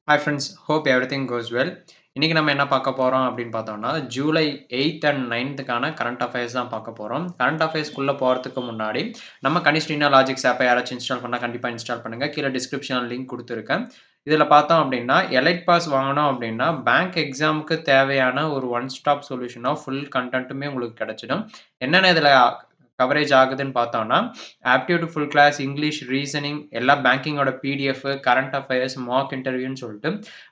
Hi friends, hope everything goes well. இன்னைக்கு நம்ம என்ன பார்க்க போறோம் அப்படின்னு பார்த்தோம்னா, July 8th and 9th current affairs தான் பார்க்க போறோம். கரண்ட் அஃபேர்ஸ்க்குள்ள போறதுக்கு முன்னாடி, நம்ம கனிஷ்டினா லாஜிக்ஸ் ஆப்பை யாராச்சும் இன்ஸ்டால் பண்ணா கண்டிப்பா இன்ஸ்டால் பண்ணுங்க. கீழ டிஸ்கிரிப்ஷன்ல லிங்க் குடுத்துருக்கேன். இதுல பார்த்தோம் அப்படின்னா, எலைட் பாஸ் வாங்கணும் அப்படின்னா, பேங்க் எக்ஸாம்க்கு தேவையான ஒரு ஒன் ஸ்டாப் சொல்யூஷனா ஃபுல் கன்டென்ட்டுமே உங்களுக்கு கிடைச்சிடும். என்னென்ன இதுல கவரேஜ் ஆகுதுன்னு பார்த்தோம்னா, aptitude full class, English, reasoning எல்லா பேங்கிங்கோட பிடிஎஃப், கரண்ட் அஃபேர்ஸ், மாக் இன்டர்வியூன்னு சொல்லிட்டு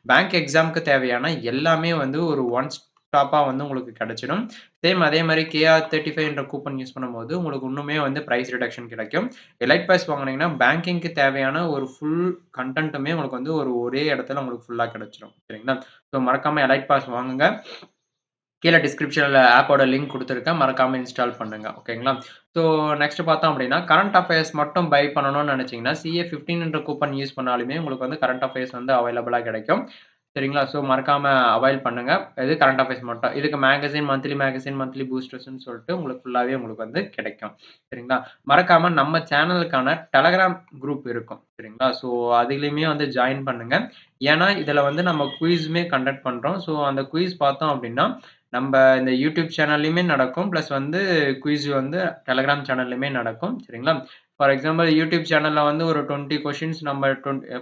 பேங்க் எக்ஸாம்க்கு தேவையான எல்லாமே வந்து ஒரு ஒன் ஸ்டாப்பா வந்து உங்களுக்கு கிடைச்சிடும். சேம் அதே மாரி KR35 என்ற கூப்பன் யூஸ் பண்ணும்போது உங்களுக்கு இன்னுமே வந்து பிரைஸ் ரிடக்ஷன் கிடைக்கும். எலைட் பாஸ் வாங்குனீங்கன்னா, பேங்கிங்க்கு தேவையான ஒரு ஃபுல் கன்டென்ட்டுமே உங்களுக்கு வந்து ஒரே இடத்துல உங்களுக்கு ஃபுல்லா கிடைச்சிடும். சரிங்களா? ஸோ மறக்காம எலைட் பாஸ் வாங்குங்க. கீழ டிஸ்கிரிப்ஷன்ல ஆப்போட லிங்க் குடுத்துருக்கேன். மறக்காம இன்ஸ்டால் பண்ணுங்க. ஓகேங்களா? ஸோ நெக்ஸ்ட் பார்த்தோம் அப்படின்னா, கரண்ட் அஃபேர்ஸ் மட்டும் பை பண்ணணும்னு நெனச்சீங்கன்னா, CA15 என்ற கூப்பன் யூஸ் பண்ணாலுமே உங்களுக்கு வந்து கரண்ட் அஃபேர்ஸ் வந்து அவைலபிளா கிடைக்கும். சரிங்களா? ஸோ மறக்காம அவைல் பண்ணுங்க. இது கரண்ட் அஃபேர்ஸ் மட்டும். இதுக்கு மேகசின், மந்த்லி பூஸ்டர்ஸ்ன்னு சொல்லிட்டு உங்களுக்கு ஃபுல்லாவே உங்களுக்கு வந்து கிடைக்கும். சரிங்களா? மறக்காம நம்ம சேனலுக்கான டெலகிராம் குரூப் இருக்கும். சரிங்களா? ஸோ அதிலயுமே வந்து ஜாயின் பண்ணுங்க. ஏன்னா, இதுல வந்து நம்ம குயிஸுமே கண்டக்ட் பண்றோம். ஸோ அந்த குயிஸ் பார்த்தோம் அப்படின்னா, நம்ப இந்த யூடியூப் சேனல்லயுமே நடக்கும். பிளஸ் வந்து குயிஸ் வந்து டெலகிராம் சேனல்லயுமே நடக்கும். சரிங்களா? ஃபார் எக்ஸாம்பிள் யூடியூப் சேனல்ல வந்து ஒரு 20 கொஸ்டின்ஸ் நம்ம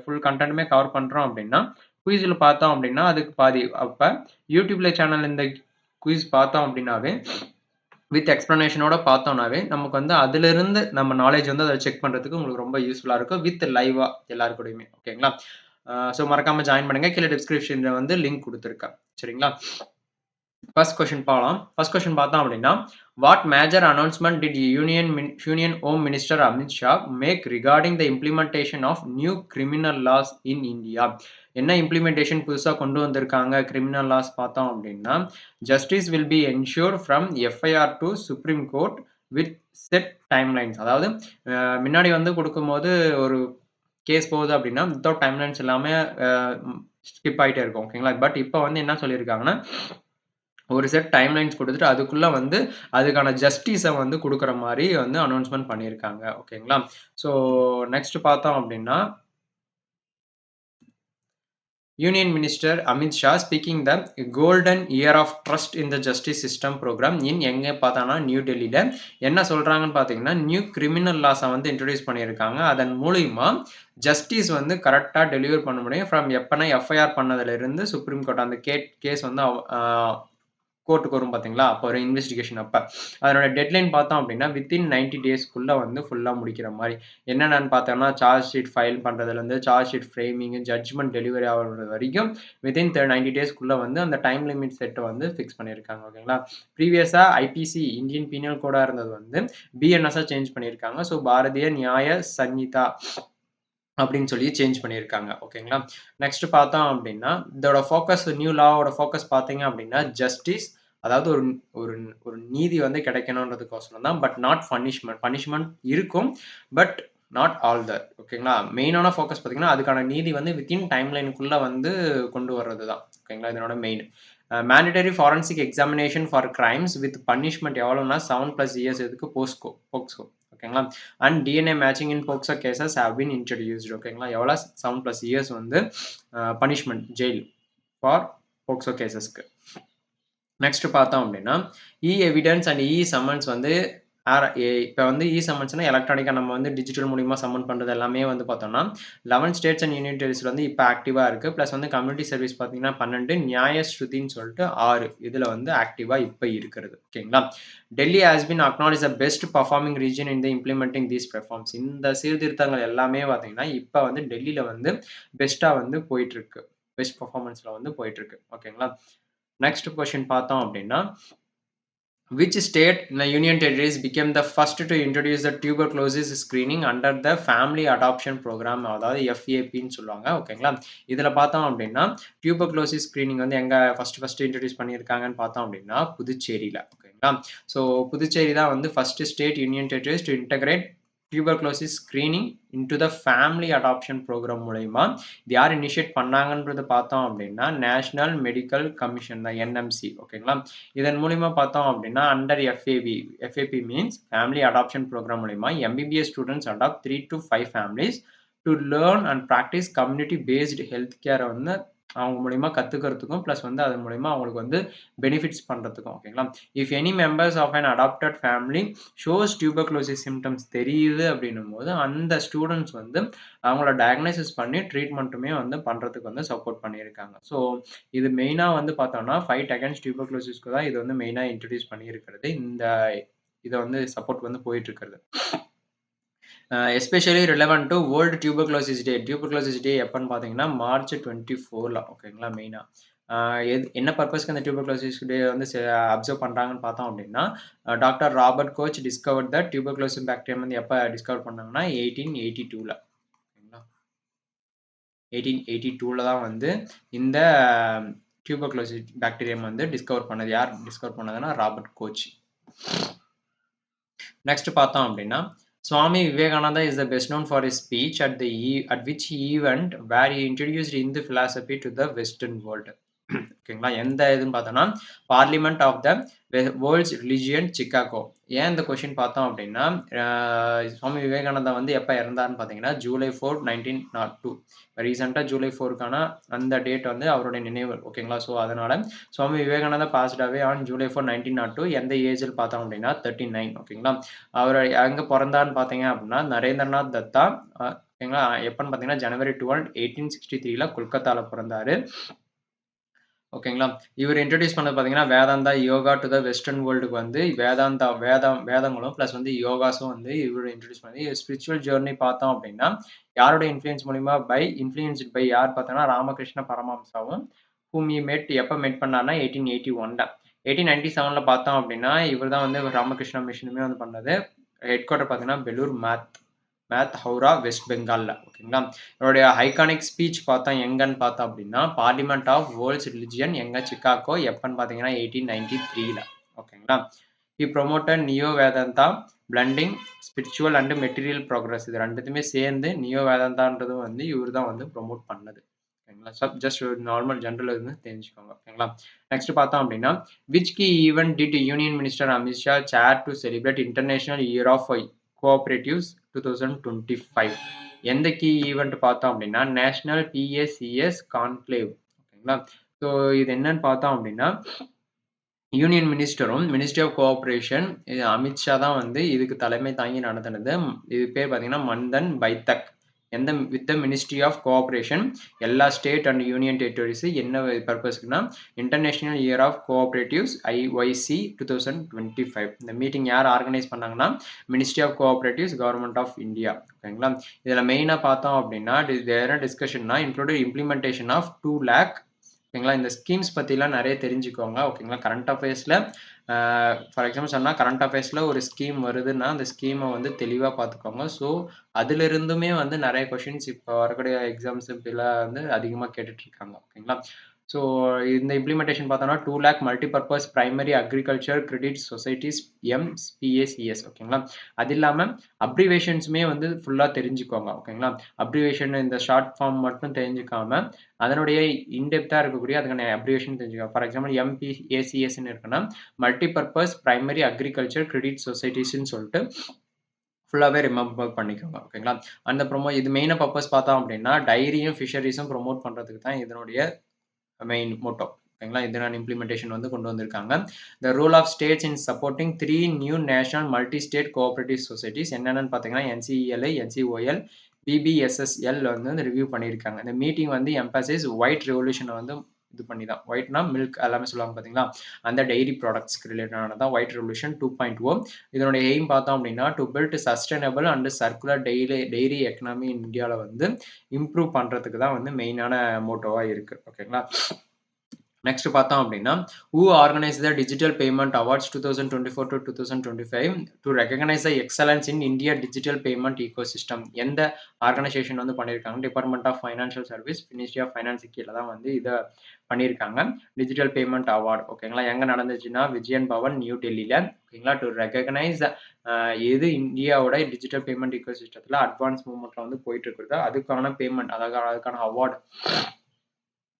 ஃபுல் கன்டென்ட்டுமே கவர் பண்றோம் அப்படின்னா, குயிஸ்ல பார்த்தோம் அப்படின்னா, அதுக்கு பாதி. அப்ப யூடியூப்ல சேனல் இந்த குயிஸ் பார்த்தோம் அப்படின்னாவே, வித் எக்ஸ்ப்ளனேஷனோட பார்த்தோம்னாவே, நமக்கு வந்து அதிலிருந்து நம்ம நாலேட்ஜ் வந்து அத செக் பண்றதுக்கு உங்களுக்கு ரொம்ப யூஸ்ஃபுல்லா இருக்கும். வித் லைவா எல்லார் கூடயுமே. ஓகேங்களா? ஸோ மறக்காம ஜாயின் பண்ணுங்க. கீழ டிஸ்கிரிப்ஷன்ல வந்து லிங்க் குடுத்துருக்கேன். சரிங்களா? ஃபர்ஸ்ட் கொஸ்டின் பார்க்கலாம். ஃபர்ஸ்ட் கொஸ்டின் பார்த்தோம் அப்படின்னா, what major announcement did union home minister Amit Shah make regarding the implementation of new criminal laws in India? என்ன இம்ப்ளிமெண்டேஷன் புதுசா கொண்டு வந்திருக்காங்க கிரிமினல் லாஸ் பார்த்தோம் அப்படின்னா, justice will be ensured from FIR to supreme court with set timelines. அதாவது முன்னாடி வந்து குடுக்கும்போது ஒரு கேஸ் போகுது அப்படின்னா, வித்தவுட் டைம்லைன்ஸ் இல்லாம ஸ்கிப் ஆயிட்டே இருக்கும். ஓகேங்களா? பட் இப்ப வந்து என்ன சொல்லியிருக்காங்கன்னா, ஒரு செட் டைம்லைன்ஸ் குடுத்துட்டு, அதுக்குள்ள வந்து அதுக்கான ஜஸ்டிஸ வந்து குடுக்குற மாரி வந்து அனௌன்ஸ்மென்ட் பண்ணியிருக்காங்க. ஓகேங்களா? ஸோ நெக்ஸ்ட் பார்த்தோம் அப்டின்னா, union minister Amit Shah speaking the golden year of trust in the justice system programme எங்க பார்த்தான்னா, நியூ டெல்லில. என்ன சொல்றாங்கன்னு பார்த்தீங்கன்னா, நியூ கிரிமினல் லாஸ வந்து இன்ட்ரோடியூஸ் பண்ணியிருக்காங்க. அதன் மூலியமா ஜஸ்டிஸ் வந்து கரெக்ட்டா டெலிவர் பண்ண முடியும். ஃப்ரம் எப்பன்னா எஃப்ஐஆர் பண்ணதுலருந்து சுப்ரீம் கோர்ட் அந்த கேஸ் வந்து கோர்ட்டுக்கு வரும் பார்த்தீங்களா? அப்ப ஒரு இன்வெஸ்டிகேஷன் அப்ப. அதனோட டெட்லைன் பார்த்தோம் அப்டின்னா, வித்தின் 90 டேஸ்க்குள்ள வந்து ஃபுல்லா முடிக்கிற மாரி. என்னென்னன்னு பார்த்தோம்னா, சார்ஜ் ஷீட் ஃபைல் பண்றதுலருந்து, charge sheet framing, judgment delivery ஆகுறது வரைக்கும் வித்தின் 90 டேஸ்க்குள்ள வந்து அந்த டைம் லிமிட் செட்ட வந்து ஃபிக்ஸ் பண்ணியிருக்காங்க. ஓகேங்களா? ப்ரீவியஸா ஐபிசி இந்தியன் பீனல் கோடா இருந்தது வந்து பிஎன்எஸ்ஸா சேஞ்ச் பண்ணியிருக்காங்க. ஸோ பாரதிய நியாய சஞ்சிதா அப்படின்னு சொல்லி சேஞ்ச் பண்ணியிருக்காங்க. ஓகேங்களா? நெக்ஸ்ட் பார்த்தோம் அப்படின்னா, இதோட ஃபோக்கஸ் நியூ லாவோட ஃபோக்கஸ் பார்த்தீங்க அப்படின்னா, ஜஸ்டிஸ் அதாவது ஒரு ஒரு ஒரு நீதி வந்து கிடைக்கணுன்றதுக்கோசரம் தான். But not punishment. பனிஷ்மென்ட் இருக்கும். But not all that. ஓகேங்களா? மெயினான ஃபோக்கஸ் பார்த்தீங்கன்னா, அதுக்கான நீதி வந்து வித்தின் டைம்லைனுக்குள்ள வந்து கொண்டு வர்றது தான். ஓகேங்களா? இதனோட main. Mandatory forensic examination for crimes with punishment எவ்வளோனா 7+ இயர்ஸ் இதுக்கு போக்ஸ்கோ. ஓகேங்களா? And DNA matching in POCSO cases have been introduced. ஓகேங்களா? எவ்வளோ 7+ இயர்ஸ் வந்து பனிஷ்மென்ட் ஜெயில் ஃபார் போக்சோ கேசஸ்க்கு. நெக்ஸ்ட் பார்த்தோம் அப்படின்னா, எவிடன்ஸ் அண்ட் சம்மன்ஸ் வந்து இப்ப வந்து சம்மன்ஸ்னா எலக்ட்ரானிக்கா நம்ம வந்து டிஜிட்டல் மூலியமா சம்மன் பண்றது எல்லாமே வந்து பார்த்தோம்னா, 11 ஸ்டேட்ஸ் அண்ட் யூனியன் டெரிட்டரிஸ்ல வந்து இப்ப ஆக்டிவா இருக்கு. பிளஸ் வந்து கம்யூனிட்டி சர்வீஸ் பார்த்தீங்கன்னா 12, நியாய ஸ்ருதின்னு சொல்லிட்டு 6 இதுல வந்து ஆக்டிவா இப்ப இருக்கிறது. ஓகேங்களா? Delhi has been acknowledged the best performing region in the implementing these reforms. இந்த சீர்திருத்தங்கள் எல்லாமே பார்த்தீங்கன்னா, இப்ப வந்து டெல்லில வந்து பெஸ்ட்டா வந்து போயிட்டு இருக்கு. பெஸ்ட் பெர்ஃபார்மன்ஸ்ல வந்து போயிட்டு இருக்கு. ஓகேங்களா? நெக்ஸ்ட் கொஸ்டின் பார்த்தோம் அப்படின்னா, which state in the union territories became the first to introduce the tuberculosis screening under the family adoption program, அதாவது FAPன்னு சொல்லுவாங்க. ஓகேங்களா? இதுல பார்த்தோம் அப்படின்னா, டியூபர்குலோசிஸ் ஸ்கிரீனிங் வந்து எங்க ஃபர்ஸ்ட் இன்ட்ரோடியூஸ் பண்ணியிருக்காங்கன்னு பார்த்தோம் அப்படின்னா, புதுச்சேரியில. ஓகேங்களா? ஸோ புதுச்சேரி தான் வந்து first state union territories to integrate tuberculosis screening into the family adoption programme மூலயமா இது யார் இனிஷியேட் பண்ணாங்கன்றத பார்த்தோம் அப்படின்னா, நேஷனல் மெடிக்கல் கமிஷன் தான் NMC. ஓகேங்களா? இதன் மூலியமா பார்த்தோம் அப்படின்னா, under FAP means family adoption programme மூலியமா MBBS students adopt 3 to 5 families to learn and practise community based health கேரை வந்து அவங்க மூலியமா கத்துக்கிறதுக்கும் ப்ளஸ் வந்து அதன் மூலியமா அவங்களுக்கு வந்து பெனிஃபிட்ஸ் பண்றதுக்கும் ஓகேங்களா. If any members of an adopted family shows tuberculosis symptoms தெரியுது அப்படின்னும் போது அந்த ஸ்டூடெண்ட்ஸ் வந்து அவங்கள டயக்னைசிஸ் பண்ணி ட்ரீட்மெண்ட்டுமே வந்து பண்றதுக்கு வந்து சப்போர்ட் பண்ணியிருக்காங்க. ஸோ இது மெயினா வந்து பார்த்தோம்னா ஃபைட் அகைன்ஸ்ட் டியூபர்குலோசிஸ்க்கு தான் இது வந்து மெயினா இன்ட்ரோடியூஸ் பண்ணியிருக்கிறது. இதை வந்து சப்போர்ட் வந்து போயிட்டு இருக்கிறது. Especially relevant to world tuberculosis day. Tuberculosis day எப்பன்னு பார்த்தீங்கன்னா மார்ச் 24 ஓகேங்களா மெயினா. என்ன பர்பஸ்க்கு அந்த டியூபர்குலோசிஸ் டே வந்து அப்சர்வ் பண்றாங்கன்னு பார்த்தோம் அப்படின்னா, டாக்டர் ராபர்ட் கோச் டிஸ்கவர்ட் த டியூபர்குலோசிஸ் பாக்டீரியம் வந்து எப்போ டிஸ்கவர் பண்ணாங்கன்னா 1882ல ஓகேங்களா. 1882ல தான் வந்து இந்த டியூபர்குலோசிஸ் பாக்டீரியம் வந்து டிஸ்கவர் பண்ணது. யார் டிஸ்கவர் பண்ணதுன்னா ராபர்ட் கோச். நெக்ஸ்ட் பார்த்தோம் அப்படின்னா Swami Vivekananda is the best known for his speech at which event where he introduced Hindu philosophy to the Western world. ஓகேங்களா. எந்த இதுன்னு பார்த்தோம்னா parliament of the world's religion Chicago. ஏன் இந்த question பார்த்தோம் அப்படின்னா சுவாமி விவேகானந்தா வந்து எப்போ இறந்தாருன்னு பார்த்தீங்கன்னா July 4, 1902. ரீசெண்டாக July 4க்கான அந்த டேட் வந்து அவருடைய நினைவு ஓகேங்களா. ஸோ அதனால Swami Vivekananda passed away on July 4, 1902. எந்த ஏஜில் பார்த்தோம் அப்படின்னா 39 ஓகேங்களா. அவர் எங்கே பிறந்தான்னு பார்த்தீங்க அப்படின்னா நரேந்திரநாத் தத்தா ஓகேங்களா. எப்பன்னு பார்த்தீங்கன்னா January 12, 1863ல கொல்கத்தாவில் பிறந்தாரு ஓகேங்களா. இவர் இன்ட்ரோடியூஸ் பண்ணது பார்த்தீங்கன்னா Vedanta yoga to the western வேர்ல்டுக்கு வந்து வேதங்களும் ப்ளஸ் வந்து யோகாஸும் வந்து இவர் இன்ட்ரோடியூஸ் பண்ணி ஸ்பிரிச்சுவல் ஜேர்னி பார்த்தோம் அப்படின்னா யாரோட இன்ஃப்ளூயன்ஸ் மூலிமா இன்ஃப்ளூயன்ஸ்ட் பை யார் பார்த்தோன்னா ராமகிருஷ்ண பரமஹம்சாவும் whom he met எப்போ மீட் பண்ணார்னா 1881. 1897ல பார்த்தோம் அப்படின்னா இவர் தான் வந்து ராமகிருஷ்ணா மிஷனுமே வந்து பண்ணது. ஹெட் குவார்ட்டர் பார்த்தீங்கன்னா பெலூர் மேத் ஹவுரா வெஸ்ட் பெங்கால்ல ஓகேங்களா. இவருடைய ஐகானிக் ஸ்பீச் பார்த்தோம் எங்கன்னு பார்த்தோம் அப்படின்னா பார்லிமெண்ட் ஆஃப் வேர்ல்ட்ஸ் ரிலிஜியன் எங்க சிக்காகோ எப்பன்னு பார்த்தீங்கன்னா 1893ல ஓகேங்களா. He promoted neo Vedanta blending spiritual and material progress. இது ரெண்டுத்துமே சேர்ந்து நியோ வேதாந்தான்றதும் வந்து இவர் தான் வந்து ப்ரொமோட் பண்ணது ஓகேங்களா. ஜஸ்ட் நார்மல் ஜென்ரல் இருந்து தெரிஞ்சுக்கோங்க ஓகேங்களா. நெக்ஸ்ட் பார்த்தோம் அப்படின்னா which Ki event did union minister Amit Shah chair to celebrate international year of cooperatives 2025. எந்த கீ ஈவெண்ட் பார்த்தோம் அப்படின்னா நேஷனல் PACS கான்க்ளேவ் ஓகேங்களா. ஸோ இது என்னன்னு பார்த்தோம் அப்படின்னா union மினிஸ்டரும் ministry of cooperation Amit Shah தான் வந்து இதுக்கு தலைமை தாங்கி நடத்தினது. இது பேர் பார்த்தீங்கன்னா மந்தன் பைத்தக். With the ministry of cooperation எல்லா ஸ்டேட் அண்ட் யூனியன் டெரிட்டரிஸ் என்ன பர்பஸ்க்குன்னா international year of cooperatives IYC 2025. இந்த மீட்டிங் யார் ஆர்கனைஸ் பண்ணாங்கன்னா ministry of cooperatives government of India ஓகேங்களா. இதில் மெயினாக பார்த்தோம் அப்படின்னா என்ன டிஸ்கஷன்னா இன்க்ளூடட் இம்ப்ளிமெண்டேஷன் ஆஃப் 2 lakh ஓகேங்களா. இந்த ஸ்கீம்ஸ் பற்றிலாம் நிறைய தெரிஞ்சுக்கோங்க ஓகேங்களா. கரண்ட் அஃபேர்ஸில் ஃபார் எக்ஸாம்பிள் சொன்னால் கரண்ட் அஃபேர்ஸில் ஒரு ஸ்கீம் வருதுன்னா அந்த ஸ்கீமை வந்து தெளிவாக பார்த்துக்கோங்க. ஸோ அதிலிருந்துமே வந்து நிறைய கொஷின்ஸ் இப்போ வரக்கூடிய எக்ஸாம்ஸ் இப்படிலாம் வந்து அதிகமாக கேட்டுட்ருக்காங்க ஓகேங்களா. ஸோ இந்த இம்ப்ளிமெண்டேஷன் பார்த்தோம்னா 2 lakh multipurpose primary agriculture credit societies MPACS ஓகேங்களா. அது இல்லாமல் அப்ரிவேஷன்ஸுமே வந்து ஃபுல்லாக தெரிஞ்சுக்கோங்க ஓகேங்களா. அப்ரிவேஷன் இந்த ஷார்ட் ஃபார்ம் மட்டும் தெரிஞ்சுக்காம அதனுடைய இன்டெப்த்தாக இருக்கக்கூடிய அதுக்கான அப்ரிவேஷன் தெரிஞ்சுக்கோங்க. ஃபார் எக்ஸாம்பிள் MPACSன்னு இருக்குன்னா மல்டிபர்பஸ் பிரைமரி அக்ரிகல்ச்சர் கிரெடிட் சொசைட்டிஸ்ன்னு சொல்லிட்டு ஃபுல்லாகவே ரிமெம்பர் பண்ணிக்கோங்க ஓகேங்களா. அந்த இது மெயினாக பர்பஸ் பார்த்தோம் அப்படின்னா டைரியும் ஃபிஷரிஸும் ப்ரொமோட் பண்ணுறதுக்கு தான் இதனுடைய மெயின் மோட்டோ ஓகேங்களா. இதனான இம்ப்ளிமெண்டேஷன் வந்து கொண்டு வந்திருக்காங்க. The role of states in supporting 3 new national multi state cooperative societies என்னென்னு பார்த்தீங்கன்னா NCELI NCOL PBSSL வந்து ரிவ்யூ பண்ணியிருக்காங்க. இந்த மீட்டிங் வந்து எம்பசிஸ் ஒயிட் ரெவல்யூஷனை வந்து இது பண்ணி தான் ஒயிட்னா மில்க் எல்லாமே சொல்லுவாங்க பார்த்தீங்களா அந்த டைரி ப்ராடக்ட்ஸ்க்கு ரிலேட்டடான தான் ஒயிட் ரெவல்யூஷன் 2.0. இதனுடைய எய்ம் பார்த்தோம் அப்படின்னா to build sustainable and circular dairy economy இந்தியாவில் வந்து இம்ப்ரூவ் பண்ணுறதுக்கு தான் வந்து மெயினான மோட்டோவாக இருக்குது ஓகேங்களா. நெக்ஸ்ட் பார்த்தோம் அப்படின்னா who organized the digital payment awards 2024 to 2025 to recognize the excellence in India digital payment ecosystem. எந்த ஆர்கனைசேஷன் வந்து பண்ணியிருக்காங்க department of financial service ministry of finance கீழே தான் வந்து இதை பண்ணியிருக்காங்க. டிஜிட்டல் பேமெண்ட் அவார்டு ஓகேங்களா. எங்கே நடந்துச்சுன்னா விஜயன் பவன் நியூ டெல்லியில் ஓகேங்களா. டு ரெகக்னைஸ் எது இந்தியாவோட டிஜிட்டல் பேமெண்ட் ஈகோசிஸ்டத்தில் அட்வான்ஸ் மூவ்மெண்ட்டில் வந்து போயிட்டு இருக்கிறதோ அதுக்கான பேமெண்ட் அதுக்கான அவார்டு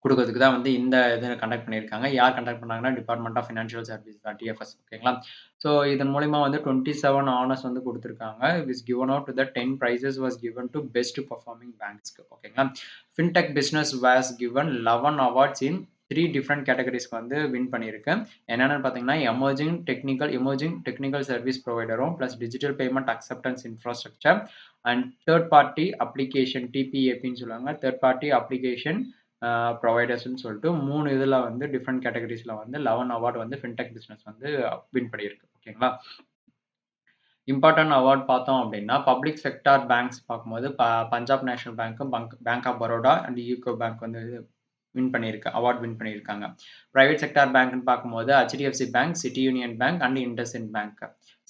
குடுக்கறதுக்கு தான் வந்து இந்த இத கண்டக்ட் பண்ணியிருக்காங்க. யார் கண்டக்ட் பண்ணாங்கன்னா, டிபார்ட்மெண்ட் ஆஃப் ஃபினான்ஷியல் சர்வீஸ் தான் டிஎஃப்எஸ் ஓகேங்களா. ஸோ இதன் மூலியமா வந்து 27 ஹானர்ஸ் வந்து குடுத்துருக்காங்க. Which given out to the 10 prizes was given to best performing பேங்க்ஸ்க்கு ஓகேங்களா. Fintech business was given 11 awards in 3 different கேட்டகரிஸ்க்கு வந்து வின் பண்ணியிருக்கு. என்னென்னு பார்த்தீங்கன்னா, எமர்ஜிங் டெக்னிக்கல் சர்வீஸ் ப்ரொவைடரும், plus digital payment acceptance infrastructure and third party application டிபிஏபின்னு சொல்லுவாங்க. தேர்ட் பார்ட்டி அப்ளிகேஷன் ப்ரொவைடர்ஸ்ன்னு சொல்லிட்டு 3 இதில வந்து டிஃப்ரெண்ட் கேட்டகரிஸ்ல வந்து 11 அவார்ட் வந்து ஃபின்டெக் பிசினஸ் வந்து வின் பண்ணியிருக்கு. ஓகேங்களா. இம்பார்ட்டன்ட் அவார்ட் பார்த்தோம் அப்படின்னா, பப்ளிக் செக்டார் பேங்க்ஸ் பார்க்கும்போது பஞ்சாப் நேஷனல் பேங்க்கும், Bank of Baroda and UCO Bank வந்து அவார்ட் வின் பண்ணியிருக்காங்க. பிரைவேட் செக்டார் பேங்க்னு பார்க்கும்போது HDFC Bank, City Union Bank and IndusInd Bank.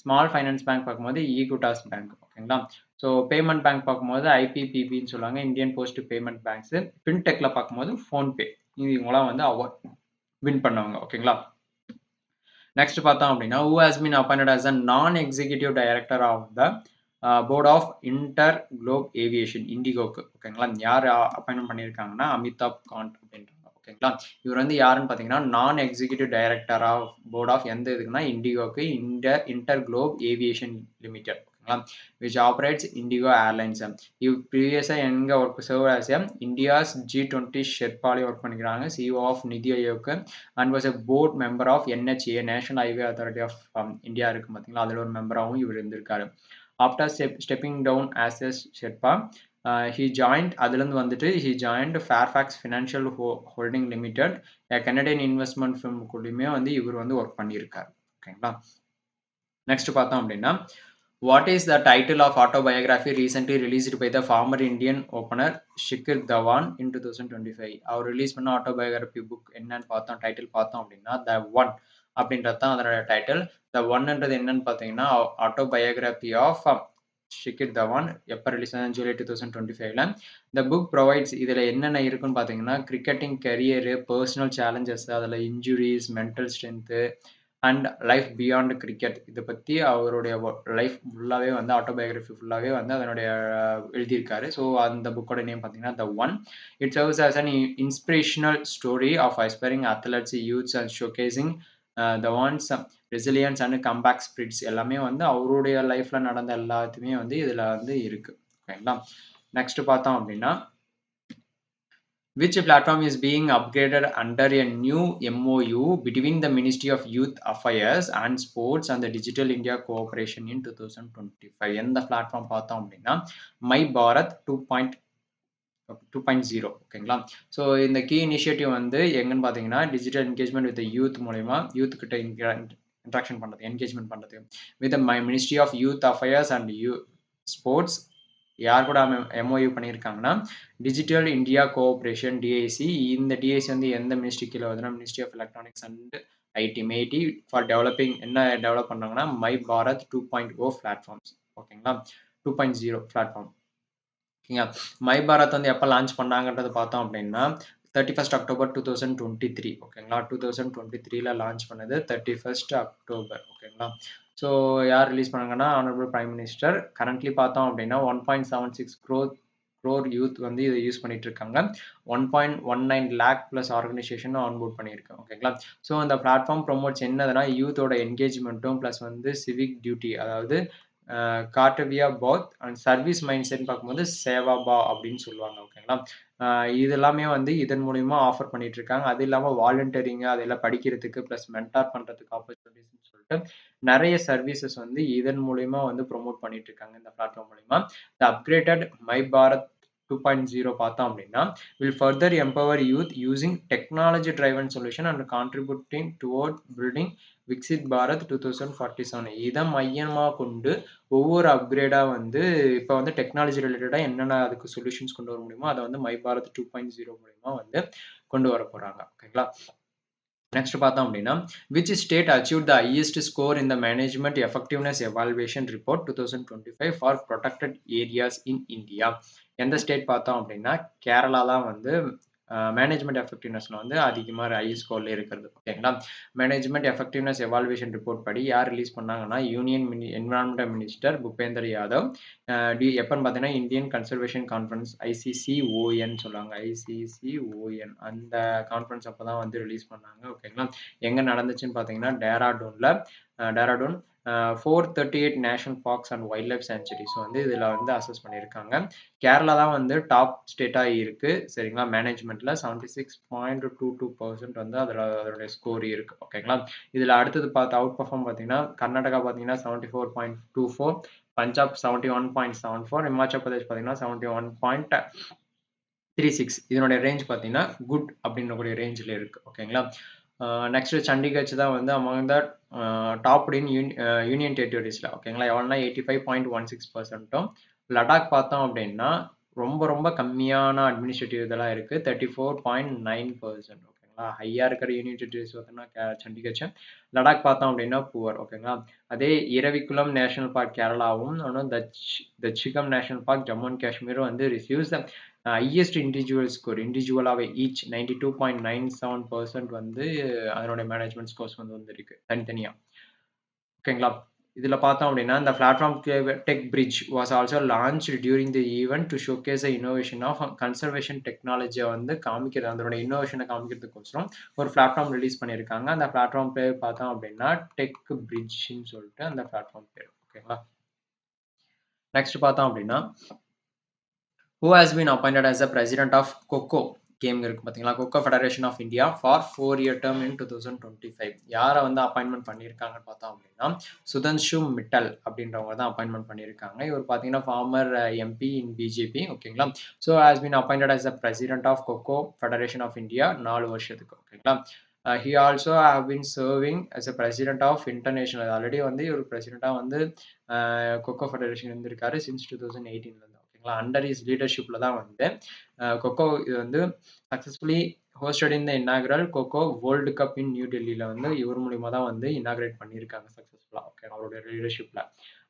Small finance bank பார்க்கும்போது ஈக்விட்டாஸ் பேங்க் ஓகேங்களா. ஸோ பேமெண்ட் பேங்க் பார்க்கும்போது ஐபிபிபின்னு சொல்லுவாங்க, இந்தியன் போஸ்ட் பேமெண்ட் பேங்க்ஸ். ஃபின்டெக்ல பார்க்கும்போது ஃபோன்பே. இவங்களாம் வந்து அவார்ட் வின் பண்ணவங்க ஓகேங்களா. நெக்ஸ்ட் பார்த்தோம் அப்படின்னா, who has been appointed as a non executive director of the board of InterGlobe Aviation இண்டிகோக்கு ஓகேங்களா. யார் அப்பாயின்மெண்ட் பண்ணியிருக்காங்கன்னா, அமிதாப் காந்த் அப்படின்றாங்க ஓகேங்களா. இவர் வந்து யாருன்னு பார்த்தீங்கன்னா, non executive director of board of எந்த இதுக்குன்னா இண்டிகோக்கு, இன்டர் குளோப் ஏவியேஷன் லிமிடெட் ஓகேங்களா, விச் ஆப்ரேட்ஸ் இண்டிகோ ஏர்லைன்ஸ். இவ் ப்ரீவியஸாக எங்கே work serve as India's G20 ஷெர்பாலே ஒர்க் பண்ணிக்கிறாங்க, சிஓ ஆஃப் நிதி ஆயோக்கு and was a board member of NHA National Highway Authority of India இருக்கு பார்த்தீங்களா, அதில் ஒரு மெம்பராகவும் இவர் இருந்திருக்காரு. After stepping down as a sherpa he joined Fairfax Financial Holding Limited, a Canadian investment firm கூடயுமே வந்து இவர் வந்து ஒர்க் பண்ணியிருக்காரு ஓகேங்களா. நெக்ஸ்ட் பார்த்தோம் அப்படின்னா, what is the title of autobiography recently released by the former Indian opener Shikhar Dhawan in 2025? அவர் release பண்ண autobiography book என்னன்னு பார்த்தோம், டைட்டில் பார்த்தோம் அப்படின்னா The One அப்படின்றது தான் அதனோட டைட்டில். The Oneன்றது என்னன்னு பார்த்தீங்கன்னா, ஆட்டோபயோகிராபி ஆஃப் ஷிகர் தவான். எப்போ ரிலீஸ் ஆனது? ஜூலை 2025ல. இந்த புக் ப்ரொவைட்ஸ் இதில் என்னென்ன இருக்குன்னு பார்த்தீங்கன்னா, கிரிக்கெட்டிங் கரியரு, பர்சனல் சேலஞ்சஸ், அதில் injuries, mental strength and life beyond cricket, இதை பற்றி அவருடைய லைஃப் ஃபுல்லாகவே வந்து ஆட்டோபயோகிராஃபி ஃபுல்லாகவே வந்து அதனுடைய எழுதியிருக்காரு. ஸோ அந்த புக்கோட நேம் பார்த்தீங்கன்னா the one. It serves as an inspirational story of aspiring athletes, youths and showcasing the one's resilience and comeback spirits எல்லாமே வந்து அவருடைய லைஃப்ல நடந்த எல்லாத்தையுமே வந்து இதில் வந்து இருக்கு ஓகேங்களா. நெக்ஸ்ட் பார்த்தோம் அப்படின்னா, which platform is being upgraded under a new MOU between the Ministry of Youth Affairs and Sports and the Digital India Cooperation in 2025? எந்த பிளாட்ஃபார்ம் பார்த்தோம் அப்படின்னா, மை பாரத் 2.0 ஓகேங்களா. ஸோ இந்த கீ இனிஷியேட்டிவ் வந்து எங்கன்னு பார்த்தீங்கன்னா, டிஜிட்டல் என்கேஜ்மெண்ட் வித் யூத் மூலயமா youth கிட்ட இன்ட்ராக்ஷன் பண்ணுறது, என்கேஜ்மெண்ட் பண்ணுறது with my ministry of youth affairs and sports. யார் கூட MOU பண்ணியிருக்காங்கன்னா, டிஜிட்டல் இந்தியா கோஆப்ரேஷன் டிஐசி. இந்த டிஐசி வந்து எந்த மினிஸ்ட்ரி கீழே வருதுன்னா, ministry of electronics and IT Maddy for developing. என்ன டெவலப் பண்ணாங்கன்னா, மை பாரத் 2.0 பிளாட்ஃபார்ம்ஸ் ஓகேங்களா. 2.0 பிளாட்ஃபார்ம் ஓகேங்களா. மை பாரத் வந்து எப்போ லான்ச் பண்ணாங்கன்றது பார்த்தோம் அப்படின்னா, 31 அக்டோபர் 2023 ஓகேங்களா. 2023ல லான்ச் பண்ணது 31 அக்டோபர் ஓகேங்களா. ஸோ யார் ரிலீஸ் பண்ணாங்கன்னா, ஆனரபிள் பிரைம் மினிஸ்டர். கரண்ட்லி பார்த்தோம் அப்படின்னா 1.76 crore யூத் வந்து இதை யூஸ் பண்ணிட்டு இருக்காங்க. 1.19 lakh ப்ளஸ் ஆர்கனைசேஷன் ஆன்போர்ட் பண்ணியிருக்கேன் ஓகேங்களா. ஸோ இந்த பிளாட்ஃபார்ம் ப்ரொமோட்ஸ் என்னதுன்னா, யூத்தோட என்கேஜ்மெண்ட்டும் ப்ளஸ் வந்து சிவிக் டியூட்டி, அதாவது கார்டவியா பாத் அண்ட் சர்வீஸ் மைண்ட் செட்னு பார்க்கும்போது சேவாபா அப்படின்னு சொல்லுவாங்க ஓகேங்களா. இது எல்லாமே வந்து இதன் மூலியமா ஆஃபர் பண்ணிட்டு இருக்காங்க. அது இல்லாமல் வாலண்டியரிங் அதெல்லாம் படிக்கிறதுக்கு ப்ளஸ் மென்டார் பண்ணுறதுக்கு ஆப்பர்ச்சுனிட்டிஸ்ன்னு சொல்லிட்டு நிறைய சர்வீசஸ் வந்து இதன் மூலியமா வந்து ப்ரொமோட் பண்ணிட்டு இருக்காங்க இந்த பிளாட்ஃபார்ம் மூலியமா. த அப்கிரேட்டட் மை பாரத் 2.0 பார்த்தோம் அப்படின்னா, will further empower youth using technology driven solution and contributing toward building Viksit Bharat 2047. இதை மையமாக கொண்டு ஒவ்வொரு அப்கிரேடா வந்து இப்போ வந்து டெக்னாலஜி ரிலேட்டடா என்னென்ன அதுக்கு சொல்யூஷன்ஸ் கொண்டு வர முடியுமோ அதை வந்து மை பாரத் 2.0 மூலியமா வந்து கொண்டு வர போறாங்க ஓகேங்களா. நெக்ஸ்ட் பார்த்தோம் அப்படின்னா, which state achieved the highest score in the management effectiveness evaluation report 2025 for protected areas in India? எந்த ஸ்டேட் பார்த்தோம் அப்படின்னா, கேரளா தான் வந்து மேனேஜ்மெண்ட் எஃபெக்டிவ்னஸ்ல வந்து அதிகமா ஹை ஸ்கோர்ல இருக்கிறது. ஓகேங்களா? மேனேஜ்மெண்ட் எஃபெக்டிவ்னஸ் எவாலுவேஷன் ரிப்போர்ட் படி யார் ரிலீஸ் பண்ணாங்கன்னா, union environmental minister Bhupender Yadav. எப்பன்னு பார்த்தீங்கன்னா, இந்தியன் கன்சர்வேஷன் கான்ஃபரன்ஸ் ஐசிசிஓஎன் சொல்லுவாங்க. ஐசிசிஓஎன் அந்த கான்ஃபரன்ஸ் அப்பதான் வந்து ரிலீஸ் பண்ணாங்க. ஓகேங்களா? எங்க நடந்துச்சுன்னு பார்த்தீங்கன்னா, Dehradun 438 national parks and wild life sanctuaries வந்து இதில் வந்து அசஸ் பண்ணியிருக்காங்க. கேரளா தான் வந்து டாப் ஸ்டேட்டாக இருக்கு. சரிங்களா? மேனேஜ்மெண்ட்ல 76.22% வந்து அதோடைய ஸ்கோர் இருக்கு. ஓகேங்களா? இதில் அடுத்தது அவுட் பர்ஃபார்ம் பார்த்தீங்கன்னா, கர்நாடகா பார்த்தீங்கன்னா 74.24, பஞ்சாப் 71.74, இமாச்சல் பிரதேஷ் பார்த்தீங்கன்னா 71.36. இதனுடைய ரேஞ்ச் பார்த்தீங்கன்னா குட் அப்படின்றக்கூடிய ரேஞ்சில் இருக்கு. ஓகேங்களா? நெக்ஸ்ட் சண்டிகர் தான் வந்து among the top in union டெரிட்டரிஸ்ல. ஓகேங்களா? எவ்வளோனா 85.16%. லடாக் பார்த்தோம் அப்படின்னா ரொம்ப ரொம்ப கம்மியான அட்மினிஸ்ட்ரேட்டிவ் இதெல்லாம் இருக்கு. 34.9%. ஓகேங்களா? ஹையா இருக்கிற யூனியன் டெரிட்டரிஸ் பார்த்தோம்னா சண்டிகர். லடாக் பார்த்தோம் அப்படின்னா புவர். ஓகேங்களா? அதே இரவிக்குளம் நேஷனல் பார்க் கேரளாவும் Dachigam National Park Jammu and காஷ்மீரும் வந்து ரிசீவ்ஸ் ஹையஸ்ட் இண்டிவிஜுவல் ஸ்கோர் இண்டிவிஜுவலாகவே ஈச் 92.97% வந்து அதனுடைய மேனேஜ்மெண்ட் ஸ்கோர்ஸ் வந்து வந்திருக்கு தனித்தனியா. ஓகேங்களா? இதில் பார்த்தோம் அப்படின்னா இந்த platform tech bridge was also launch during the event to showcase innovation of conservation டெக்னாலஜியை வந்து காமிக்கிறது அதனுடைய இன்னோவேஷனை காமிக்கிறதுக்கோசரம் ஒரு பிளாட்ஃபார்ம் ரிலீஸ் பண்ணியிருக்காங்க. அந்த பிளாட்ஃபார்ம் பேர் பார்த்தோம் அப்படின்னா டெக் பிரிட்ஜ்ன்னு சொல்லிட்டு அந்த பிளாட்ஃபார்ம் பேர். ஓகேங்களா? நெக்ஸ்ட் பார்த்தோம் அப்படின்னா who has been appointed as the president of COCO game இருக்கு பார்த்தீங்களா? Kho Kho federation of India for 4-year term in 2025. யாரை வந்து அப்பாயின்மெண்ட் பண்ணியிருக்காங்கன்னு பார்த்தோம் அப்படின்னா சுதன்ஷு மிட்டல் அப்படின்றவங்க தான் அப்பாயின்மெண்ட் பண்ணியிருக்காங்க. இவர் பார்த்தீங்கன்னா ஃபார்மர் எம்பி இன் பிஜேபி. ஓகேங்களா? So has been appointed as the president of Kho Kho federation of India 4 வருஷத்துக்கு. ஓகேங்களா? he also have been serving as a president of international. Already வந்து இவர் பிரசிடென்ட்டாக வந்து கொக்கோ ஃபெடரேஷன் இருந்திருக்காரு சின்ஸ் 2018 இருந்து. ஓகேங்களா? அண்டர் இஸ் லீடர்ஷிப்ல தான் வந்து கொக்கோ இது வந்து சக்ஸஸ்ஃபுல்லி ஹோஸ்டட் இன் த இன்னாகுரல் கொக்கோ வேர்ல்டு கப் இன் நியூ டெல்லியில் வந்து இவர் மூலியமாக தான் வந்து இன்னாகிரேட் பண்ணியிருக்காங்க சக்ஸஸ்ஃபுல்லாக. ஓகே, அவருடைய லீடர்ஷிப்பில்.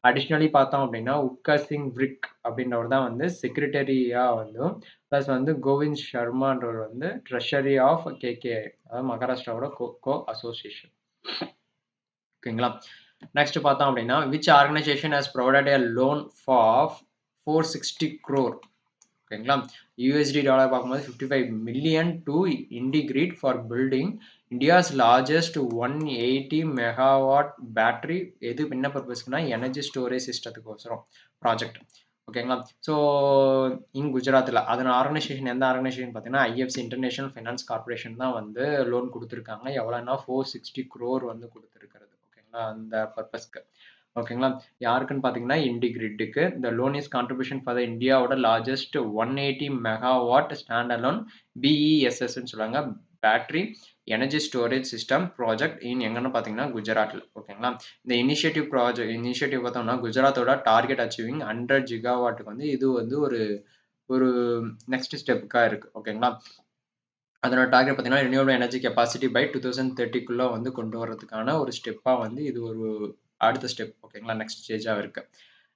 அடிஷ்னலி பார்த்தோம் அப்படின்னா உட்கர் சிங் விரிக் அப்படின்றவர் தான் வந்து செக்ரட்டரியாக வந்து ப்ளஸ் வந்து கோவிந்த் சர்மான்றவர் வந்து ட்ரெஷரி ஆஃப் கேகே அதாவது மகாராஷ்டிராவோட கொக்கோ அசோசியேஷன். ஓகேங்களா? நெக்ஸ்ட் பார்த்தோம் அப்படின்னா which organisation has provided a loan for 460 crore. ஓகேங்களா? யூஎஸ்டி டாலர் பார்க்கும்போது 55 million to இண்டிகிரிட் for building India's largest 180 megawatt battery. எது என்ன பர்பஸ்க்குனா எனர்ஜி ஸ்டோரேஜ் சிஸ்டத்துக்கோசரம் ப்ராஜெக்ட். ஓகேங்களா? ஸோ இன் குஜராத்தில் அதன் ஆர்கனைசேஷன் எந்த ஆர்கனைசேஷன் பார்த்தீங்கன்னா ஐஎஃப்சி இன்டர்நேஷனல் ஃபைனான்ஸ் கார்பரேஷன் தான் வந்து லோன் கொடுத்துருக்காங்க. எவ்வளோன்னா 460 crore வந்து கொடுத்துருக்கிறது. ஓகேங்களா? அந்த பர்பஸ்க்கு. ஓகேங்களா? யாருக்குன்னு பார்த்தீங்கன்னா இண்டிகிரிட்டுக்கு. இந்த loan is contribution for the இந்தியாவோட லார்ஜஸ்ட் 180 மெகாவாட் ஸ்டாண்ட் அலோன் பிஇஎஸ்எஸ்ன்னு சொல்லுவாங்க battery energy storage system project எங்கன்னு பார்த்தீங்கன்னா குஜராத்தில். ஓகேங்களா? இந்த இனிஷியேட்டிவ் பார்த்தோம்னா குஜராத்தோட டார்கெட் அச்சீவிங் 100 ஜிகாவாட்டுக்கு வந்து இது வந்து ஒரு நெக்ஸ்ட் ஸ்டெப்புக்காக இருக்கு. ஓகேங்களா? அதனோட டார்கெட் பார்த்தீங்கன்னா ரினியூவபிள் எனர்ஜி கெப்பாசிட்டி பை 2030 வந்து கொண்டு வரதுக்கான ஒரு ஸ்டெப்பாக வந்து இது ஒரு அடுத்த ஸ்டெப். ஓகேங்களா? நெக்ஸ்ட் ஸ்டேஜாக இருக்கு.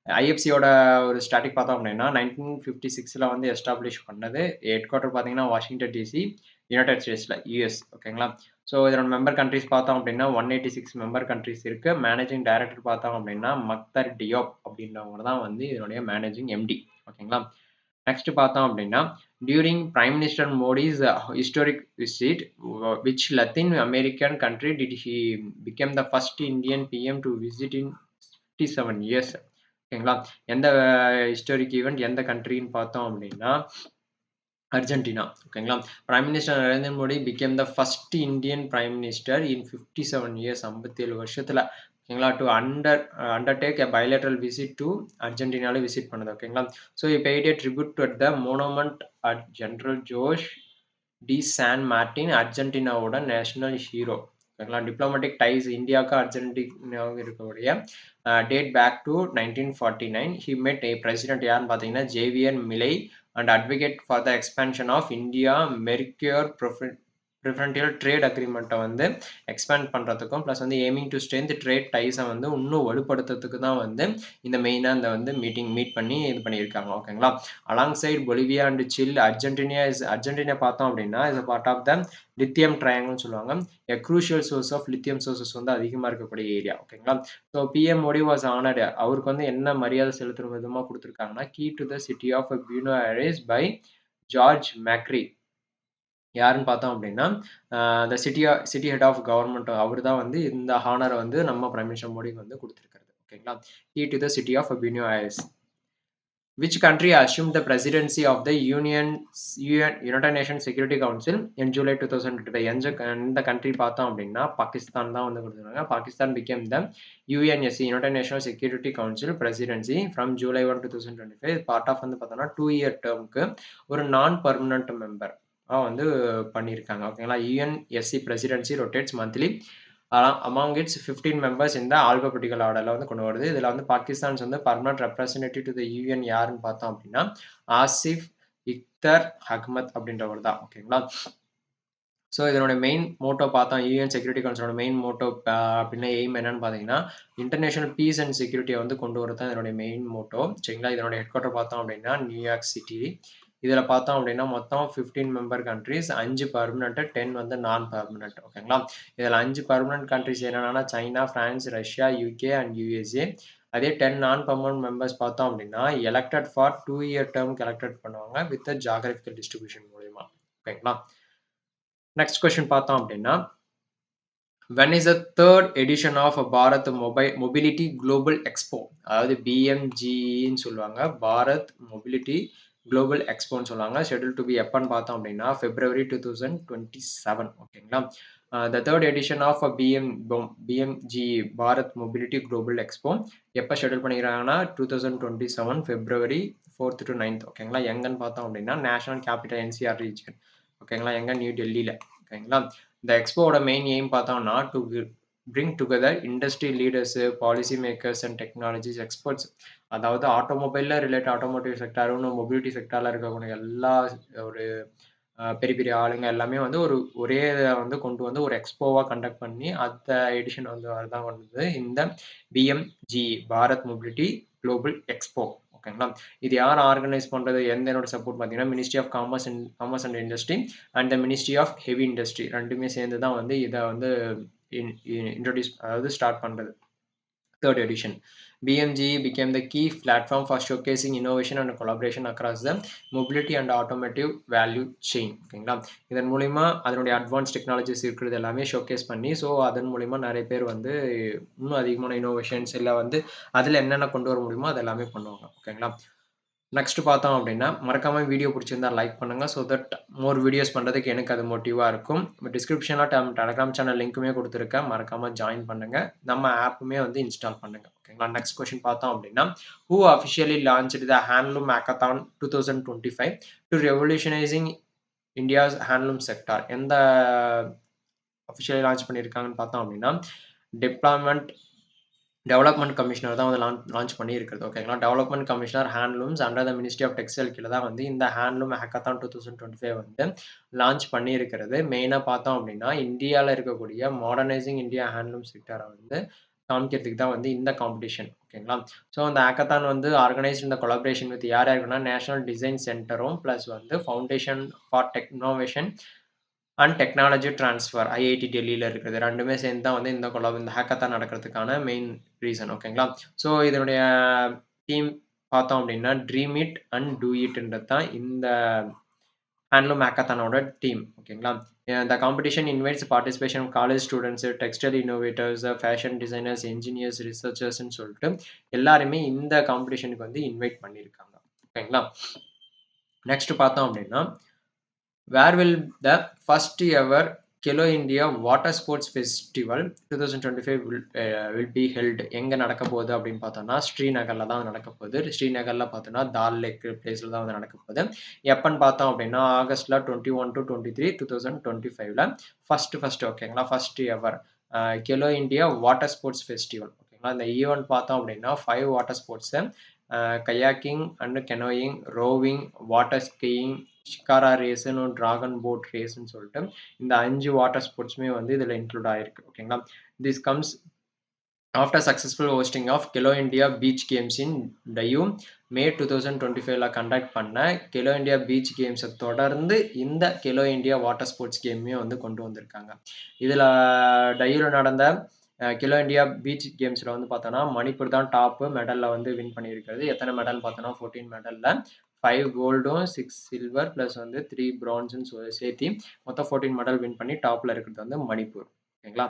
ஐஎஃப்சியோட ஒரு ஸ்டாட்டிக் பார்த்தோம் அப்படின்னா 1956 வந்து எஸ்டாப்ளிஷ் பண்ணது. ஹெட் குவார்ட்டர் பார்த்தீங்கன்னா வாஷிங்டன் டிசி யுனைடெட் ஸ்டேட்ஸ்ல யூஎஸ். ஓகேங்களா? ஸோ இதோட மெம்பர் கண்ட்ரிஸ் பார்த்தோம் அப்படின்னா 186 மெம்பர் கண்ட்ரிஸ் இருக்கு. மேனேஜிங் டைரக்டர் பார்த்தோம் அப்படின்னா மக்தர் டியோப் அப்படின்றவங்க தான் வந்து இதனுடைய மேனேஜிங் எம்டி. ஓகேங்களா? நெக்ஸ்ட் பார்த்தோம் அப்படின்னா during prime minister Modi's historic visit which Latin American country did he became the first Indian PM to visit in 57 years. ஓகேங்களா? எந்த ஹிஸ்டாரிக் ஈவெண்ட் எந்த கண்ட்ரின்னு பார்த்தோம் அப்படின்னா அர்ஜென்டினா. ஓகேங்களா? Prime minister Narendra Modi became the first Indian prime minister in 57 years 57 வருஷத்துல. ஓகேங்களா? To undertake a bilateral visit to அர்ஜென்டினால visit பண்ணுது. ஓகேங்களா? So paid a tribute to the monument at General Jose de San Martin அர்ஜென்டினாவோட national hero. ஓகேங்களா? Diplomatic ties இந்தியாவுக்கு அர்ஜென்டினாவுக்கு இருக்கக்கூடிய டேட் பேக் டு 1949. ஹி மெட் ஏ பிரசிடென்ட் யாருன்னு பார்த்தீங்கன்னா Javier Milei and advocate for the expansion of India Mercosur preferential trade அக்ரிமெண்ட்டை வந்து எக்ஸ்பேண்ட் பண்ணுறதுக்கும் ப்ளஸ் வந்து எய்மிங் டு ஸ்ட்ரென்த் ட்ரேட் டைஸை வந்து இன்னும் வலுப்படுத்துறதுக்கு தான் வந்து இந்த மெயினாக இந்த வந்து மீட் பண்ணி இது பண்ணியிருக்காங்க. ஓகேங்களா. Along side Bolivia and Chile Argentina பார்த்தோம் அப்படின்னா is part of the lithium ட்ரையாங்கிள்னு சொல்லுவாங்க. A crucial source of lithium sources வந்து அதிகமாக இருக்கக்கூடிய ஏரியா. ஓகேங்களா. So PM Modi was honoured. அவருக்கு வந்து என்ன மரியாதை செலுத்துற விதமாக கொடுத்துருக்காங்கன்னா key to the city of Buenos Aires by Jorge Macri. யாருன்னு பார்த்தோம் அப்படின்னா the city head of government அவர் தான் வந்து இந்த ஹானரை வந்து நம்ம பிரைம் மினிஸ்டர் மோடிக்கு வந்து கொடுத்துருக்காரு. ஓகேங்களா. Key to the city of Buenos Aires. Which country assumed the presidency of the United Nations Security Council in July 2025? எந்த கண்ட்ரி பார்த்தோம் அப்படின்னா பாகிஸ்தான் தான் வந்து கொடுத்துருக்காங்க. Pakistan became the UNSC United National Security Council presidency from July 1, 2025. Part of வந்து பார்த்தோம்னா 2-year டேர்முக்கு ஒரு நான் பர்மனன்ட் மெம்பர் வந்து பண்ணியிருக்காங்க. ஓகேங்களா. UNSC presidency rotates monthly among its 15 members in the alphabetical orderல வந்து கொண்டு வருது. இதில் வந்து பாகிஸ்தான்ஸ் வந்து permanent representative to the UN யாருன்னு பார்த்தோம் அப்படின்னா ஆசிஃப் இக்தர் அஹ்மத் அப்படின்றவர் தான். ஓகேங்களா. ஸோ இதனோட மெயின் மோட்டோ பார்த்தோம் யூஎன் செக்யூரிட்டி கவுன்சிலோட மெயின் மோட்டோ அப்படின்னா எய்ம் என்னன்னு பார்த்தீங்கன்னா இன்டர்நேஷனல் பீஸ் அண்ட் செக்யூரிட்டியை வந்து கொண்டு வரது தான் இதனுடைய மெயின் மோட்டோ. சரிங்களா. இதனோட ஹெட் குவார்ட்டர் பார்த்தோம் அப்படின்னா நியூயார்க் சிட்டி. இதில் பார்த்தோம் அப்படின்னா மொத்தம் 15 மெம்பர் கண்ட்ரிஸ், 5 பர்மனெண்ட், 10 வந்து நான் பர்மனெண்ட். ஓகேங்களா. இதில் 5 பர்மனெண்ட் கண்ட்ரிஸ் என்னென்னா China, France, Russia, UK and USA. அதே 10 நான் பர்மனெண்ட் மெம்பர்ஸ் பார்த்தோம் அப்படின்னா எலெக்டட் ஃபார் 2-year டேர்முக்கு எலெக்டட் பண்ணுவாங்க வித் ஜாகிரபிக்கல் டிஸ்ட்ரிபியூஷன் மூலிமா. ஓகேங்களா. நெக்ஸ்ட் கொஸ்டின் பார்த்தோம் அப்படின்னா when is the third edition of Bharat mobility global expo, அதாவது பிஎம்ஜின்னு சொல்லுவாங்க, பாரத் மொபிலிட்டி குளோபல் எக்ஸ்போன்னு சொல்லுவாங்க. ஷெட்யூல் டு பி எப்பன்னு பார்த்தோம் அப்படின்னா February 2027. ஓகேங்களா. The third edition of BMG Bharat mobility global expo எப்போ ஷெட்யூல் பண்ணிக்கிறாங்கன்னா 2027 February 4th to 9th. ஓகேங்களா. எங்கன்னு பார்த்தோம் அப்படின்னா நேஷனல் கேபிட்டல் என்சிஆர் ரீஜன். ஓகேங்களா. எங்க நியூ டெல்லியில். ஓகேங்களா. இந்த எக்ஸ்போவோட மெயின் எய்ம் பார்த்தோம்னா to bring together industry leaders, policy makers and technologies experts. அதாவது ஆட்டோமொபைலில் ரிலேட்டட் ஆட்டோமோட்டிவ் செக்டாரும் மொபிலிட்டி செக்டாரில் இருக்கக்கூடிய எல்லா ஒரு பெரிய பெரிய ஆளுங்க எல்லாமே வந்து ஒரே வந்து கொண்டு வந்து ஒரு எக்ஸ்போவாக கண்டக்ட் பண்ணி அந்த எடிஷன் வந்து வரதான் வந்தது இந்த BMG Bharat mobility global expo. ஓகேங்களா. இது யார் ஆர்கனைஸ் பண்ணுறது, எந்தனோட சப்போர்ட் பார்த்தீங்கன்னா ministry of commerce and industry and the ministry of heavy industry ரெண்டுமே சேர்ந்து தான் வந்து இதை வந்து இன்ட்ரோடியூஸ் அதாவது ஸ்டார்ட் பண்ணுறது. Third edition. BMG became the key platform for showcasing innovation and collaboration across the mobility and automotive value chain. ஓகேங்களா. இதன் மூலிமா அதனுடைய அட்வான்ஸ் டெக்னாலஜிஸ் இருக்கிறது எல்லாமே ஷோகேஸ் பண்ணி ஸோ அதன் மூலிமா நிறைய பேர் வந்து இன்னும் அதிகமான இனோவேஷன்ஸ் இல்லை வந்து அதில் என்னென்ன கொண்டு வர முடியுமோ அது எல்லாமே பண்ணுவாங்க. ஓகேங்களா. நெக்ஸ்ட் பார்த்தோம் அப்படின்னா மறக்காம வீடியோ பிடிச்சிருந்தா லைக் பண்ணுங்க ஸோ தட் மோர் வீடியோஸ் பண்ணுறதுக்கு எனக்கு அது மோட்டிவாக இருக்கும். டிஸ்கிரிப்ஷனில் டெலகிராம் சேனல் லிங்க்குமே கொடுத்துருக்கேன், மறக்காம ஜாயின் பண்ணுங்க. நம்ம ஆப்புமே வந்து இன்ஸ்டால் பண்ணுங்க. ஓகேங்களா. நெக்ஸ்ட் கொஸ்டின் பார்த்தோம் அப்படின்னா who officially launched the handloom hackathon 2025 to revolutionising India's handloom sector. எந்த அஃபிஷியலி லான்ச் பண்ணியிருக்காங்கன்னு பார்த்தோம் அப்படின்னா டெவலப்மெண்ட் கமிஷனர் தான் வந்து லான்ச் பண்ணியிருக்கிறது. ஓகேங்களா. Development commissioner handlooms under the ministry of textile கீழே தான் வந்து இந்த ஹேண்ட்லூம் ஹேக்கத்தான் 2025 வந்து லான்ச் பண்ணியிருக்கிறது. மெயினாக பார்த்தோம் அப்படின்னா இந்தியாவில் இருக்கக்கூடிய மாடர்னைசிங் இந்தியா ஹேண்ட்லூம் செக்டரை வந்து காமிக்கிறதுக்கு தான் வந்து இந்த காம்படிஷன். ஓகேங்களா. ஸோ அந்த ஹேக்கத்தான் வந்து ஆர்கனைஸ்ட் இந்த கொலாபரேஷன் வித் யார் யாருக்குன்னா நேஷனல் டிசைன் சென்டரும் ப்ளஸ் வந்து foundation for innovation and technology transfer IIT டெல்லியில் இருக்கிறது ரெண்டுமே சேர்ந்து தான் வந்து இந்த ஹேக்கத்தான் நடக்கிறதுக்கான மெயின் ரீசன். ஓகேங்களா. ஸோ இதனுடைய டீம் பார்த்தோம் அப்படின்னா ட்ரீம் இட் அண்ட் டூ இட்ன்றது தான் இந்த ஹேண்ட்லூம் ஹேக்கத்தானோட டீம். ஓகேங்களா. The competition invites participation of college students, textile innovators, fashion designers, engineers, researchersன்னு சொல்லிட்டு எல்லாருமே இந்த காம்படிஷனுக்கு வந்து இன்வைட் பண்ணியிருக்காங்க. ஓகேங்களா. நெக்ஸ்ட் பார்த்தோம் அப்படின்னா where will the first ever Khelo India Water Sports Festival 2025 will be held? எங்கே நடக்க போகுது அப்படின்னு பார்த்தோம்னா ஸ்ரீநகரில் தான் நடக்க போகுது. ஸ்ரீநகரில் பார்த்தோன்னா தால் லேக் பிளேஸில் தான் வந்து நடக்க போகுது. எப்போன்னு பார்த்தோம் அப்படின்னா ஆகஸ்டில் 21 to 23 2025 ஃபர்ஸ்ட். ஓகேங்களா. First ever Khelo India water sports festival. ஓகேங்களா. இந்த ஈவெண்ட் பார்த்தோம் அப்படின்னா 5 water sports kayaking and canoeing, rowing, water skiing, shikara ரேஸ்ன்னு டிராகன் போட் ரேஸ்ன்னு சொல்லிட்டு இந்த 5 வாட்டர் ஸ்போர்ட்ஸுமே வந்து இதில் இன்க்ளூட் ஆயிருக்கு. ஓகேங்களா. This comes after successful hosting of Khelo India beach games in Diu May 2025ல கண்டக்ட் பண்ண கெலோ இண்டியா பீச் கேம்ஸை தொடர்ந்து இந்த கெலோ இண்டியா வாட்டர் ஸ்போர்ட்ஸ் கேமையும் வந்து கொண்டு வந்திருக்காங்க. இதில் டயூவில் நடந்த கெலோ இண்டியா பீச் கேம்ஸில் வந்து பார்த்தோன்னா மணிப்பூர் தான் டாப்பு மெடலில் வந்து வின் பண்ணியிருக்கிறது. எத்தனை மெடல் பார்த்தோன்னா 14 மெடலில் 5 கோல்டும் 6 சில்வர் ப்ளஸ் வந்து 3 பிரான்ஸுன்னு சேர்த்து மொத்தம் 14 மெடல் வின் பண்ணி டாப்பில் இருக்கிறது வந்து மணிப்பூர். ஓகேங்களா.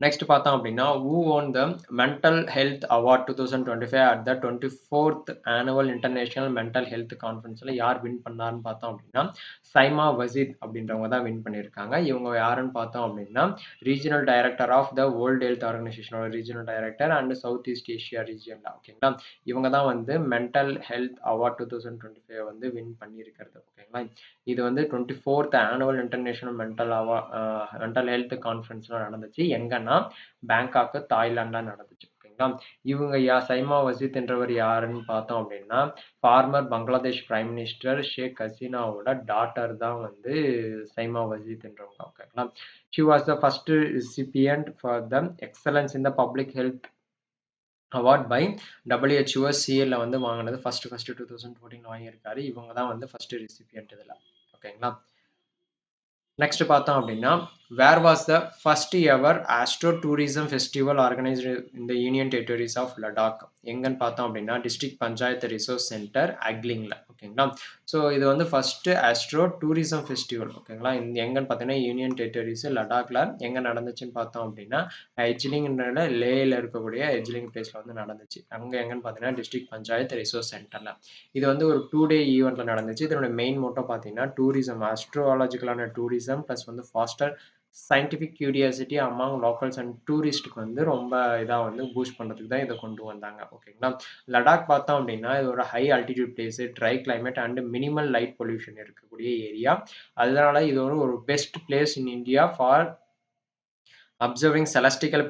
நெக்ஸ்ட் பார்த்தோம் அப்படின்னா who won the mental health award 2025 at the 24th annual international mental health conferenceல யார் வின் பண்ணாருன்னு பார்த்தோம் அப்படின்னா சைமா வசீத் அப்படின்றவங்க தான் வின் பண்ணியிருக்காங்க. இவங்க யாருன்னு பார்த்தோம் அப்படின்னா regional director of the world health ஆர்கனைசேஷனோட regional director and south east Asia ரீஜியன்ல. ஓகேங்களா. இவங்க தான் வந்து மென்டல் ஹெல்த் அவார்ட் 2025 வந்து வின் பண்ணியிருக்கிறது. ஓகேங்களா. இது வந்து 24th annual international mental health கான்ஃபரன்ஸ்லாம் நடந்துச்சு. எங்கன்னா பேங்காக் தாய்லாந்துல நடந்துச்சு. ஓகேங்களா. இவங்க சைமா வசீத் என்றவர் யாருன்னு பார்த்தோம் அப்படின்னா former Bangladesh prime minister Sheikh ஹசீனாவோட டாட்டர் தான் வந்து சைமா வசீத் என்றவங்க. ஓகேங்களா. She was the first recipient for the excellence in the public health award by WHO சிஎல்ல வந்து வாங்கினது ஃபர்ஸ்ட் 2014 வாங்கியிருக்காரு. இவங்க தான் வந்து ஃபர்ஸ்ட் ரிசிபியன்ட் இதில். ஓகேங்களா. நெக்ஸ்ட் பார்த்தோம் அப்படின்னா where was the first ever astro tourism festival organised இந்த யூனியன் டெரிட்டரிஸ் ஆஃப் லடாக் எங்கன்னு பார்த்தோம் அப்படின்னா டிஸ்ட்ரிக்ட் பஞ்சாயத்து ரிசோர்ஸ் சென்டர் அக்லிங்கில். ஓகேங்களா. ஸோ இது வந்து ஃபர்ஸ்ட் ஆஸ்ட்ரோ டூரிசம் ஃபெஸ்டிவல். ஓகேங்களா. இந்த எங்கன்னு பார்த்தீங்கன்னா யூனியன் டெரிட்டரிஸ் லடாக்ல எங்கே நடந்துச்சுன்னு பார்த்தோம் அப்படின்னா எஜ்லிங்ன்ற லேயில் இருக்கக்கூடிய எஜ்லிங் பிளேஸில் வந்து நடந்துச்சு. அங்கே எங்கன்னு பார்த்தீங்கன்னா டிஸ்ட்ரிக்ட் பஞ்சாயத்து ரிசோர்ஸ் சென்டரில். இது வந்து ஒரு 2 டே ஈவெண்ட்டில் நடந்துச்சு. இதனோட மெயின் மோட்டோ பார்த்தீங்கன்னா டூரிசம் ஆஸ்ட்ரோலாஜிக்கலான டூரிசம் ப்ளஸ் வந்து foster scientific curiosity among locals and டூரிஸ்ட்டுக்கு வந்து ரொம்ப இதாக வந்து பூஸ்ட் பண்ணுறதுக்கு தான் இதை கொண்டு வந்தாங்க. ஓகேங்களா. லடாக் பார்த்தோம் அப்படின்னா இது ஒரு high altitude place, dry climate and minimal light pollution இருக்கக்கூடிய ஏரியா. அதனால இது ஒரு best place in India for observing celestial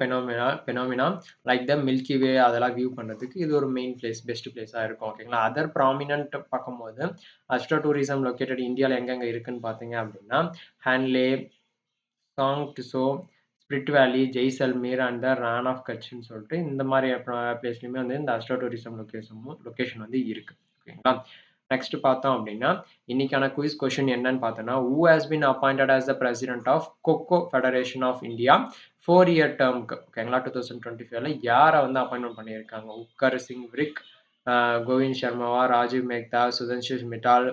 phenomena like the Milky Way அதெல்லாம் வியூ பண்ணுறதுக்கு இது ஒரு மெயின் பிளேஸ், பெஸ்ட் பிளேஸாக இருக்கும். ஓகேங்களா. அதர் ப்ராமினன்ட் பார்க்கும்போது அஸ்ட்ரோ டூரிசம் லொக்கேட்டட் இந்தியாவில் எங்கெங்கே இருக்குன்னு பார்த்தீங்க அப்படின்னா ஹேன்லே, சாங் டிசோ, ஸ்பிரிட் வேலி, Jaisalmer and the Ron of கட்ச்ன்னு சொல்லிட்டு இந்த மாதிரி பிளேஸ்லையுமே வந்து இந்த அஸ்ட்ரோ டூரிசம் லொக்கேஷன் வந்து இருக்கு. ஓகேங்களா. நெக்ஸ்ட் பார்த்தோம் அப்படின்னா இன்னைக்கான குயிஸ் கொஸ்டின் என்னன்னு பார்த்தோம்னா who has been appointed as the president of coco federation of india 4-year termக்கு. ஓகேங்களா. 2025ல யாரை வந்து அப்பாயின்மெண்ட் பண்ணியிருக்காங்க. உக்கர் சிங் விரிக், கோவிந்த் சர்மாவா, ராஜீவ் மேக்தா, சுதன்ஷு மிட்டால்,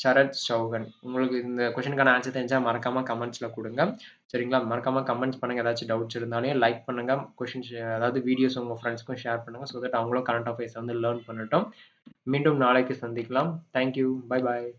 சரத் சௌகன். உங்களுக்கு இந்த கொஸ்டினுக்கான ஆன்சர் தெரிஞ்சால் மறக்காம கமெண்ட்ஸில் கொடுங்க. சரிங்களா. மறக்காம கமெண்ட்ஸ் பண்ணுங்க. ஏதாச்சும் டவுட்ஸ் இருந்தாலும் லைக் பண்ணுங்க. கொஸ்டின்ஸ் அதாவது வீடியோஸ் உங்கள் ஃப்ரெண்ட்ஸ்க்கும் ஷேர் பண்ணுங்க. ஸோ தட் அவங்களும் கரண்ட் அஃபேர்ஸ் வந்து லேர்ன் பண்ணட்டும். மீண்டும் நாளைக்கு சந்திக்கலாம். தேங்க்யூ. Bye bye.